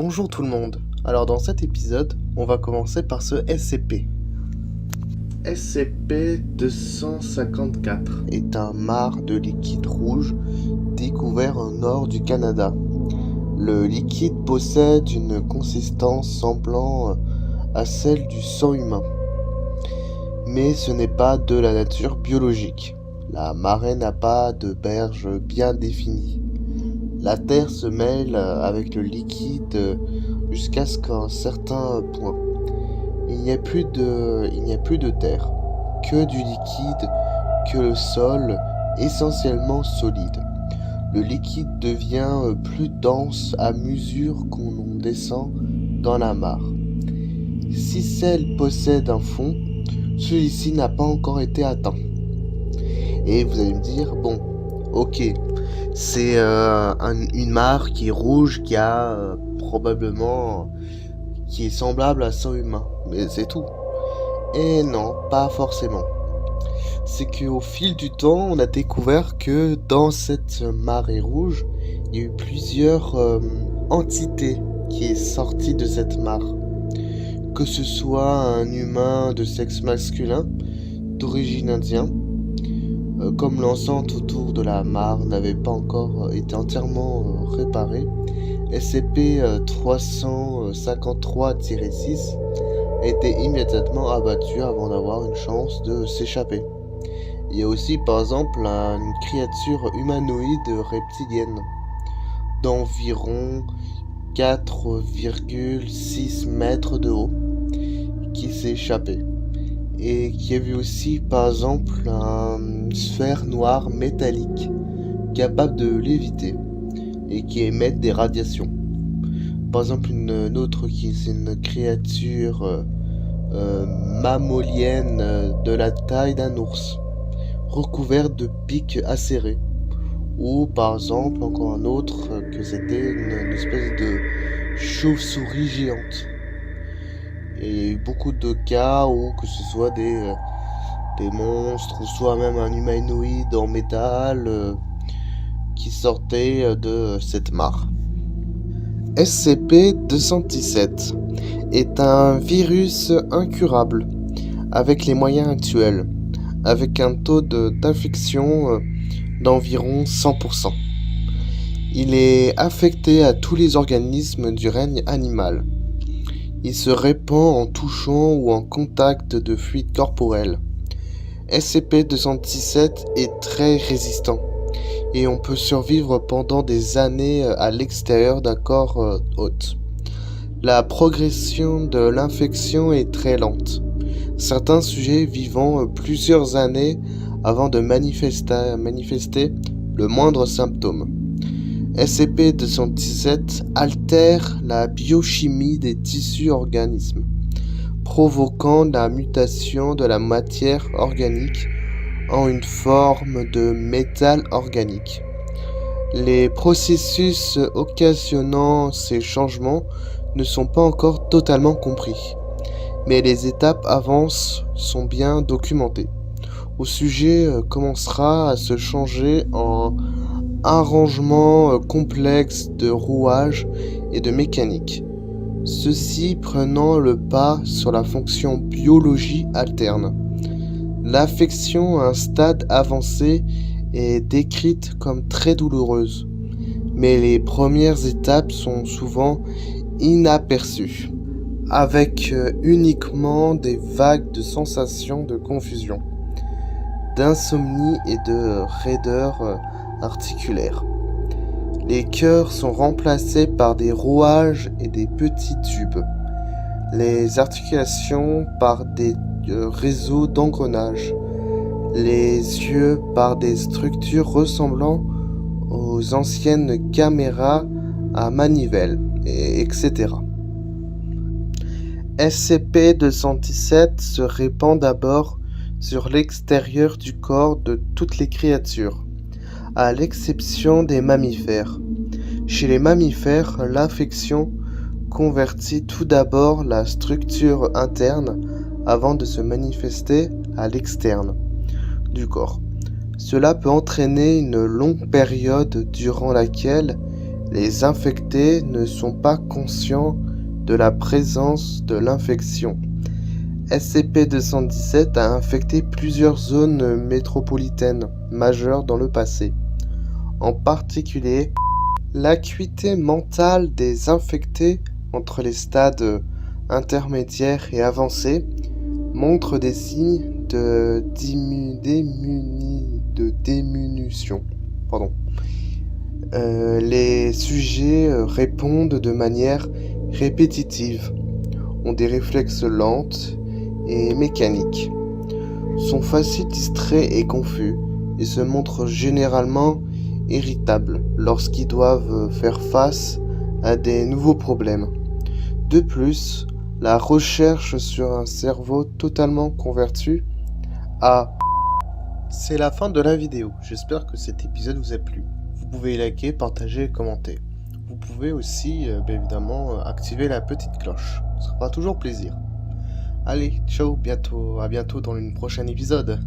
Bonjour tout le monde. Alors dans cet épisode, on va commencer par ce SCP. SCP-254 est un marc de liquide rouge découvert au nord du Canada. Le liquide possède une consistance semblant à celle du sang humain. Mais ce n'est pas de la nature biologique. La marée n'a pas de berge bien définie. La terre se mêle avec le liquide jusqu'à ce qu'à un certain point, il n'y a plus de terre, que du liquide, que le sol essentiellement solide. Le liquide devient plus dense à mesure qu'on descend dans la mare. Si celle possède un fond, celui-ci n'a pas encore été atteint. Et vous allez me dire, bon, ok, c'est une mare qui est rouge, qui a probablement, qui est semblable à sang humain, mais c'est tout. Et non, pas forcément. C'est qu'au fil du temps, on a découvert que dans cette marée rouge, il y a eu plusieurs entités qui est sorties de cette mare. Que ce soit un humain de sexe masculin, d'origine indienne, comme l'enceinte autour de la mare n'avait pas encore été entièrement réparée, SCP-353-6 a été immédiatement abattu avant d'avoir une chance de s'échapper. Il y a aussi par exemple une créature humanoïde reptilienne d'environ 4,6 mètres de haut qui s'est échappée. Et qui a vu aussi par exemple une sphère noire métallique capable de léviter et qui émet des radiations. Par exemple une autre qui est une créature mammalienne de la taille d'un ours, recouverte de pics acérés. Ou par exemple encore un autre que c'était une espèce de chauve-souris géante. Et il y a eu beaucoup de cas où que ce soit des monstres ou soit même un humanoïde en métal qui sortait de cette mare. SCP-217 est un virus incurable avec les moyens actuels, avec un taux d'infection d'environ 100%. Il est affecté à tous les organismes du règne animal. Il se répand en touchant ou en contact de fluides corporels. SCP-217 est très résistant et on peut survivre pendant des années à l'extérieur d'un corps hôte. La progression de l'infection est très lente. Certains sujets vivant plusieurs années avant de manifester le moindre symptôme. SCP-217 altère la biochimie des tissus organismes, provoquant la mutation de la matière organique en une forme de métal organique. Les processus occasionnant ces changements ne sont pas encore totalement compris, mais les étapes avances sont bien documentées. Au sujet commencera à se changer en arrangement complexe de rouages et de mécanique, ceci prenant le pas sur la fonction biologie alterne. L'affection à un stade avancé est décrite comme très douloureuse, mais les premières étapes sont souvent inaperçues, avec uniquement des vagues de sensations de confusion, d'insomnie et de raideur articulaire. Les cœurs sont remplacés par des rouages et des petits tubes. Les articulations par des réseaux d'engrenages. Les yeux par des structures ressemblant aux anciennes caméras à manivelle, etc. SCP-217 se répand d'abord sur l'extérieur du corps de toutes les créatures, à l'exception des mammifères. Chez les mammifères, l'infection convertit tout d'abord la structure interne avant de se manifester à l'externe du corps. Cela peut entraîner une longue période durant laquelle Les infectés ne sont pas conscients de la présence de l'infection. SCP-217 a infecté plusieurs zones métropolitaines majeures dans le passé. En particulier, l'acuité mentale des infectés entre les stades intermédiaires et avancés montre des signes de diminution. Les sujets répondent de manière répétitive, ont des réflexes lentes et mécaniques, sont faciles distraits et confus, et se montrent généralement irritables lorsqu'ils doivent faire face à des nouveaux problèmes. De plus, la recherche sur un cerveau totalement converti à... C'est la fin de la vidéo. J'espère que cet épisode vous a plu. Vous pouvez liker, partager et commenter. Vous pouvez aussi, bien évidemment, activer la petite cloche. Ça fera toujours plaisir. Allez, ciao, à bientôt dans une prochaine épisode.